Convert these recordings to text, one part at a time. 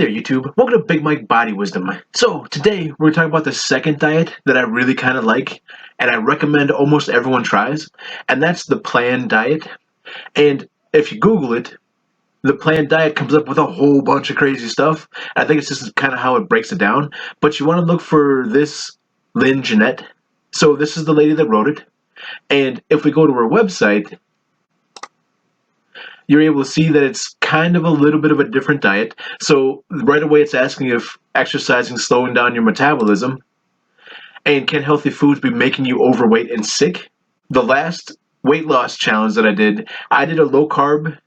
there, YouTube. Welcome to Big Mike Body Wisdom. So, today we're talking about the second diet that I really kind of like, and I recommend almost everyone tries, and that's the Plan diet. And if you Google it, the Plan diet comes up with a whole bunch of crazy stuff. I think it's just kind of how it breaks it down. But you want to look for this Lyn-Genet. So, this is the lady that wrote it. And if we go to her website, you're able to see that it's kind of a little bit of a different diet. So right away it's asking if exercising is slowing down your metabolism, and can healthy foods be making you overweight and sick? The last weight loss challenge that I did a low carb,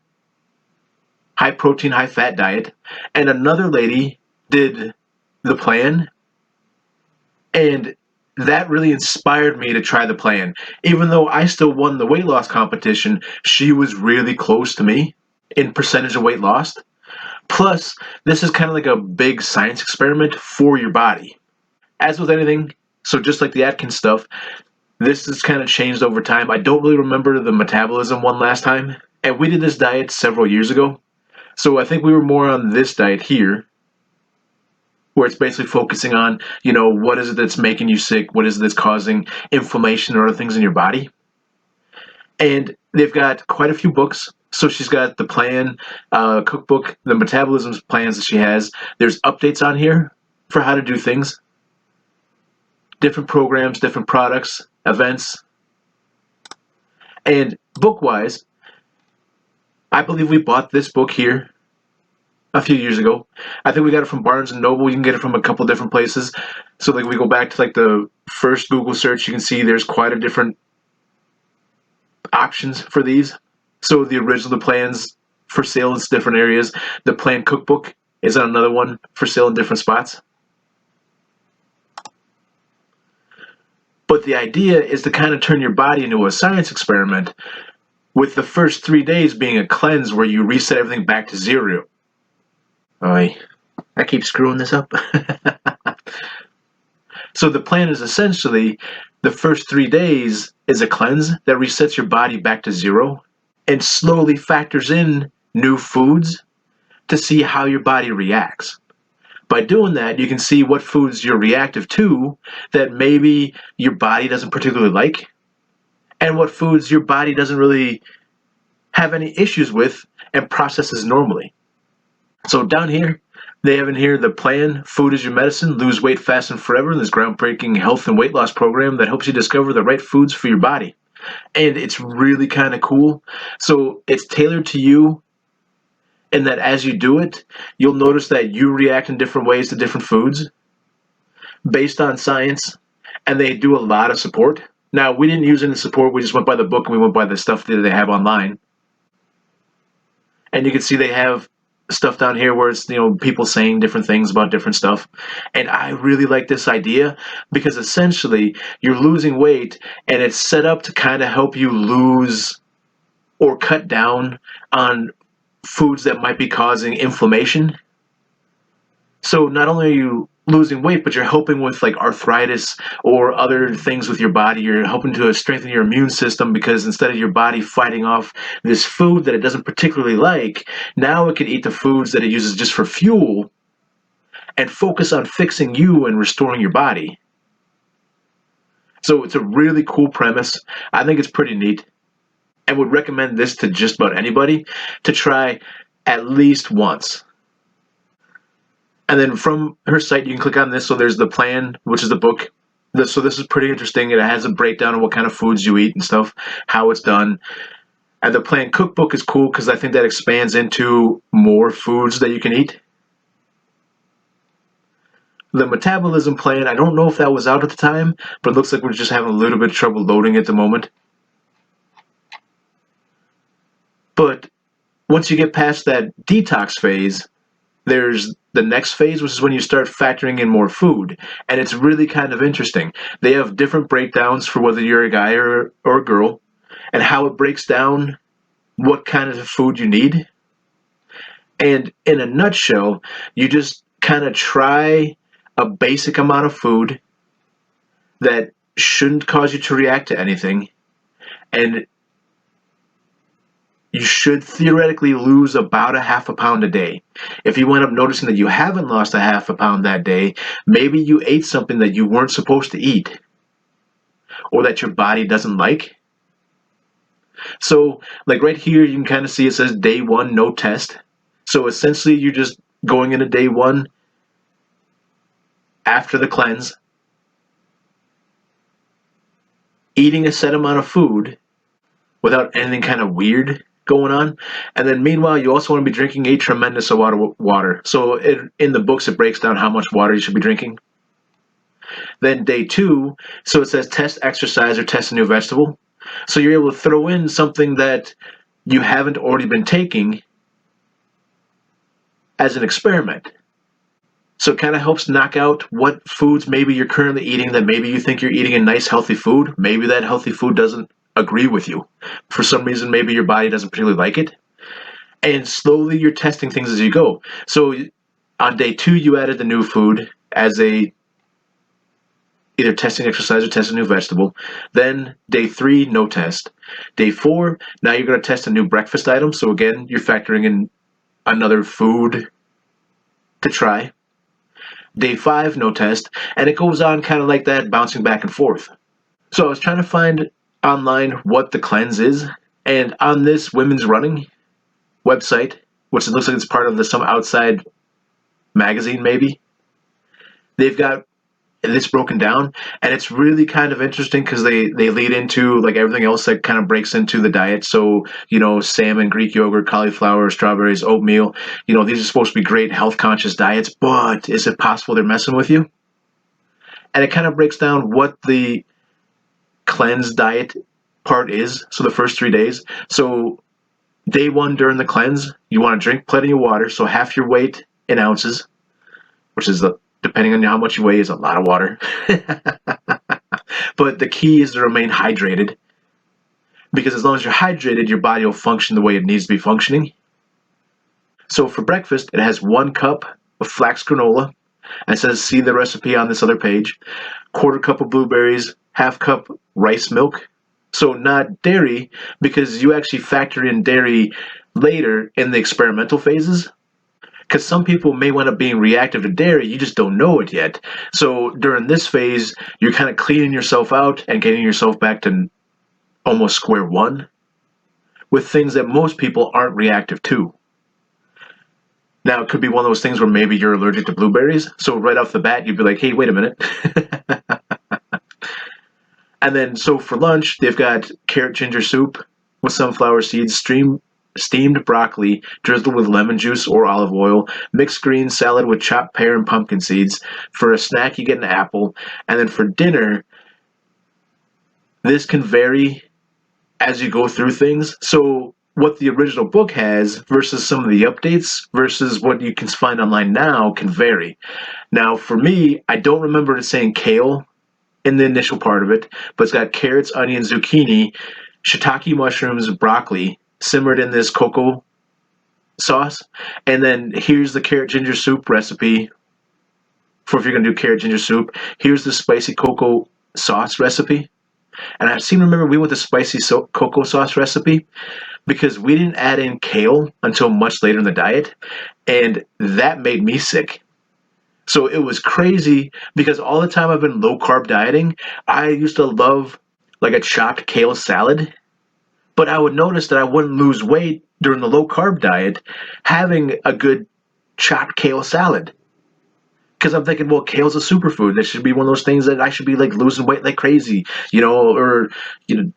high protein, high fat diet, and another lady did the Plan, and that really inspired me to try the Plan. Even though I still won the weight loss competition, she was really close to me in percentage of weight lost. Plus, this is kind of like a big science experiment for your body. As with anything, so just like the Atkins stuff, this has kind of changed over time. I don't really remember the metabolism one last time, and we did this diet several years ago. So I think we were more on this diet here, where it's basically focusing on, what is it that's making you sick? What is it that's causing inflammation or other things in your body? And they've got quite a few books. So she's got the Plan cookbook, the metabolism plans that she has. There's updates on here for how to do things. Different programs, different products, events. And book-wise, I believe we bought this book here a few years ago. I think we got it from Barnes & Noble. You can get it from a couple different places. So like we go back to like the first Google search, you can see there's quite a different options for these. So the original, the Plan's for sale in different areas. The Plan cookbook is on another one for sale in different spots. But the idea is to kind of turn your body into a science experiment, with the first 3 days being a cleanse where you reset everything back to zero. I keep screwing this up. So the Plan is essentially the first 3 days is a cleanse that resets your body back to zero and slowly factors in new foods to see how your body reacts. By doing that, you can see what foods you're reactive to that maybe your body doesn't particularly like, and what foods your body doesn't really have any issues with and processes normally. So down here, they have in here the Plan, Food is Your Medicine, Lose Weight Fast and Forever, this groundbreaking health and weight loss program that helps you discover the right foods for your body. And it's really kind of cool. So it's tailored to you, and that as you do it, you'll notice that you react in different ways to different foods based on science, and they do a lot of support. Now, we didn't use any support. We just went by the book, and we went by the stuff that they have online. And you can see they have stuff down here where it's, people saying different things about different stuff. And I really like this idea because essentially you're losing weight, and it's set up to kind of help you lose or cut down on foods that might be causing inflammation. So not only are you losing weight, but you're helping with like arthritis or other things with your body. You're helping to strengthen your immune system, because instead of your body fighting off this food that it doesn't particularly like, now it can eat the foods that it uses just for fuel and focus on fixing you and restoring your body. So it's a really cool premise. I think it's pretty neat, and would recommend this to just about anybody to try at least once. And then from her site, you can click on this. So there's the Plan, which is the book. So this is pretty interesting. It has a breakdown of what kind of foods you eat and stuff, how it's done. And the Plan cookbook is cool because I think that expands into more foods that you can eat. The metabolism Plan, I don't know if that was out at the time, but it looks like we're just having a little bit of trouble loading at the moment. But once you get past that detox phase, there's the next phase, which is when you start factoring in more food. And it's really kind of interesting. They have different breakdowns for whether you're a guy or a girl, and how it breaks down what kind of food you need. And in a nutshell, you just kind of try a basic amount of food that shouldn't cause you to react to anything, and you should theoretically lose about a half a pound a day. If you end up noticing that you haven't lost a half a pound that day, maybe you ate something that you weren't supposed to eat or that your body doesn't like. So, like right here, you can kind of see it says day 1, no test. So essentially, you're just going into day 1 after the cleanse, eating a set amount of food without anything kind of weird going on. And then meanwhile, you also want to be drinking a tremendous amount of water. So in the books, it breaks down how much water you should be drinking. Then day 2, so it says test exercise or test a new vegetable. So you're able to throw in something that you haven't already been taking as an experiment. So it kind of helps knock out what foods maybe you're currently eating that maybe you think you're eating a nice healthy food. Maybe that healthy food doesn't agree with you. For some reason, maybe your body doesn't particularly like it. And slowly you're testing things as you go. So on day 2, you added the new food as a either testing exercise or test a new vegetable. Then day 3, no test. Day 4, now you're going to test a new breakfast item. So again, you're factoring in another food to try. Day 5, no test. And it goes on kind of like that, bouncing back and forth. So I was trying to find online what the cleanse is. And on this women's running website, which it looks like it's part of some outside magazine maybe, they've got this broken down, and it's really kind of interesting because they lead into like everything else that kind of breaks into the diet. So salmon, Greek yogurt, cauliflower, strawberries, oatmeal, these are supposed to be great health conscious diets, but is it possible they're messing with you? And it kind of breaks down what the cleanse diet part is. So the first 3 days. So day 1 during the cleanse, you want to drink plenty of water, so half your weight in ounces, which is depending on how much you weigh, is a lot of water. But the key is to remain hydrated, because as long as you're hydrated, your body will function the way it needs to be functioning. So for breakfast, it has 1 cup of flax granola, and it says see the recipe on this other page. 1/4 cup of blueberries, 1/2 cup rice milk. So not dairy, because you actually factor in dairy later in the experimental phases. Because some people may wind up being reactive to dairy, you just don't know it yet. So during this phase, you're kind of cleaning yourself out and getting yourself back to almost square one with things that most people aren't reactive to. Now, it could be one of those things where maybe you're allergic to blueberries, so right off the bat, you'd be like, hey, wait a minute. And then, so for lunch, they've got carrot ginger soup with sunflower seeds, steamed broccoli drizzled with lemon juice or olive oil, mixed green salad with chopped pear and pumpkin seeds. For a snack, you get an apple. And then for dinner, this can vary as you go through things. So what the original book has versus some of the updates versus what you can find online now can vary. Now, for me, I don't remember it saying kale in the initial part of it, but it's got carrots, onions, zucchini, shiitake mushrooms, broccoli, simmered in this cocoa sauce. And then here's the carrot ginger soup recipe for if you're going to do carrot ginger soup. Here's the spicy cocoa sauce recipe. And I seem to remember we went the spicy cocoa sauce recipe because we didn't add in kale until much later in the diet. And that made me sick. So it was crazy because all the time I've been low carb dieting, I used to love like a chopped kale salad. But I would notice that I wouldn't lose weight during the low carb diet having a good chopped kale salad. Because I'm thinking, well, kale's a superfood. That should be one of those things that I should be like losing weight like crazy, or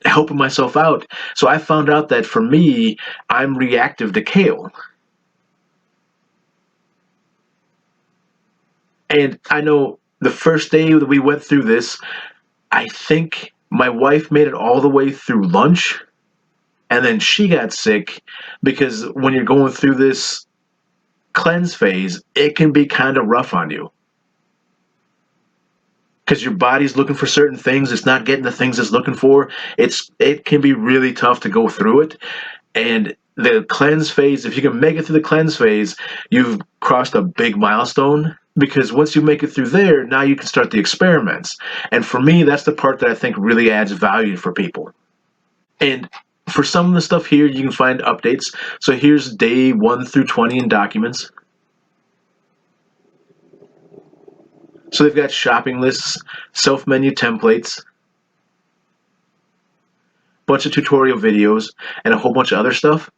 helping myself out. So I found out that for me, I'm reactive to kale. And I know the first day that we went through this, I think my wife made it all the way through lunch. And then she got sick because when you're going through this cleanse phase, it can be kind of rough on you. Because your body's looking for certain things, it's not getting the things it's looking for. It can be really tough to go through it. And the cleanse phase, if you can make it through the cleanse phase, you've crossed a big milestone. Because once you make it through there, now you can start the experiments. And for me, that's the part that I think really adds value for people. And For some of the stuff here, you can find updates. So here's day 1 through 20 in documents. So they've got shopping lists, self-menu templates, bunch of tutorial videos, and a whole bunch of other stuff.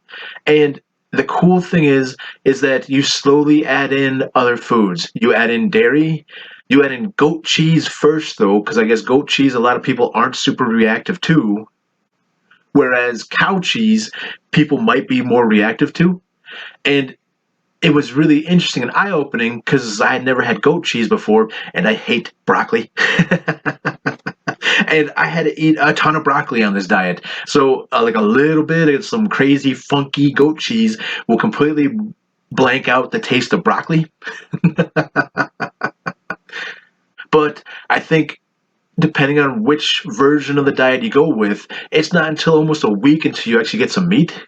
And the cool thing is that you slowly add in other foods. You add in dairy, you add in goat cheese first, though, because I guess goat cheese a lot of people aren't super reactive to, whereas cow cheese people might be more reactive to. And it was really interesting and eye-opening because I had never had goat cheese before, and I hate broccoli. And I had to eat a ton of broccoli on this diet. So like a little bit of some crazy funky goat cheese will completely blank out the taste of broccoli. But I think depending on which version of the diet you go with, it's not until almost a week until you actually get some meat.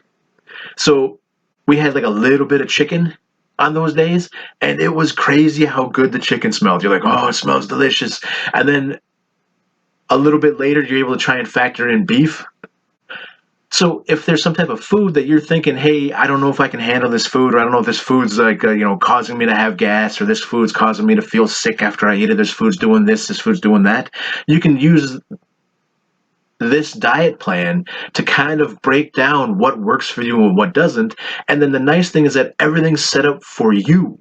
So we had like a little bit of chicken on those days, and it was crazy how good the chicken smelled. You're like, oh, it smells delicious. And then a little bit later, you're able to try and factor in beef. So if there's some type of food that you're thinking, hey, I don't know if I can handle this food, or I don't know if this food's like, causing me to have gas, or this food's causing me to feel sick after I eat it, this food's doing this food's doing that, you can use this diet plan to kind of break down what works for you and what doesn't. And then the nice thing is that everything's set up for you,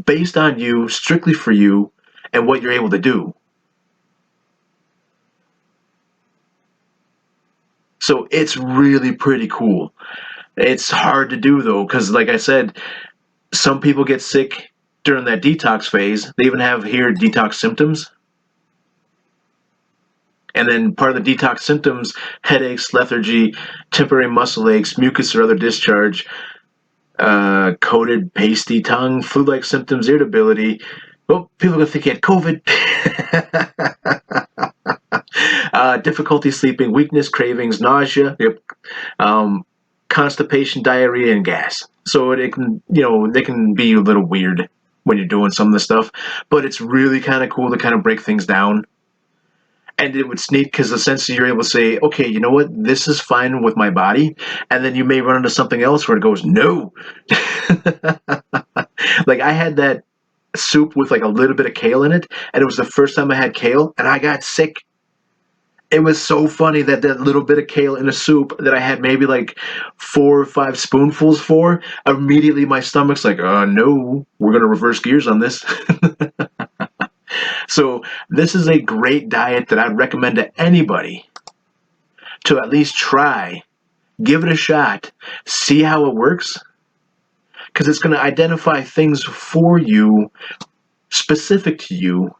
based on you, strictly for you, and what you're able to do. So it's really pretty cool. It's hard to do though, because like I said, some people get sick during that detox phase. They even have here detox symptoms. And then part of the detox symptoms, headaches, lethargy, temporary muscle aches, mucus or other discharge, coated, pasty tongue, flu-like symptoms, irritability. Well, people are going to think you had COVID. Difficulty sleeping, weakness, cravings, nausea, constipation, diarrhea, and gas. So it can, they can be a little weird when you're doing some of the stuff, but it's really kind of cool to kind of break things down. And it was neat because essentially you're able to say, okay, you know what, this is fine with my body. And then you may run into something else where it goes, no. Like I had that soup with like a little bit of kale in it, and it was the first time I had kale, and I got sick. It was so funny that little bit of kale in a soup that I had maybe like 4 or 5 spoonfuls for, immediately my stomach's like, no, we're going to reverse gears on this. So this is a great diet that I'd recommend to anybody to at least try, give it a shot, see how it works, because it's going to identify things for you, specific to you,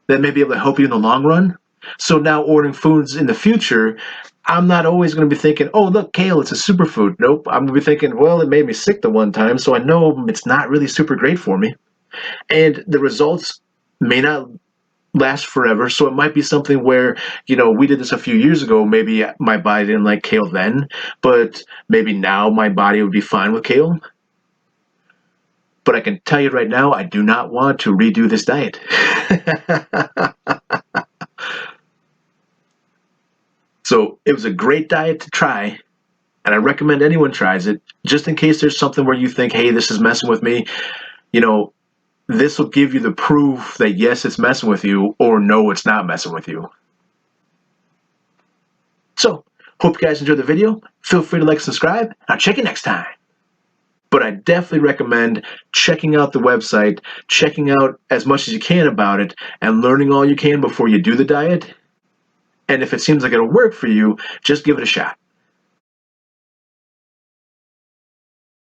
that may be able to help you in the long run. So now ordering foods in the future, I'm not always going to be thinking, oh, look, kale, it's a superfood. Nope. I'm going to be thinking, well, it made me sick the one time, so I know it's not really super great for me. And the results may not last forever, so it might be something where, we did this a few years ago, maybe my body didn't like kale then, but maybe now my body would be fine with kale. But I can tell you right now, I do not want to redo this diet. So it was a great diet to try, and I recommend anyone tries it, just in case there's something where you think, hey, this is messing with me. This will give you the proof that yes, it's messing with you, or no, it's not messing with you. So, hope you guys enjoyed the video. Feel free to like and subscribe. I'll check you next time. But I definitely recommend checking out the website, checking out as much as you can about it, and learning all you can before you do the diet. And if it seems like it'll work for you, just give it a shot.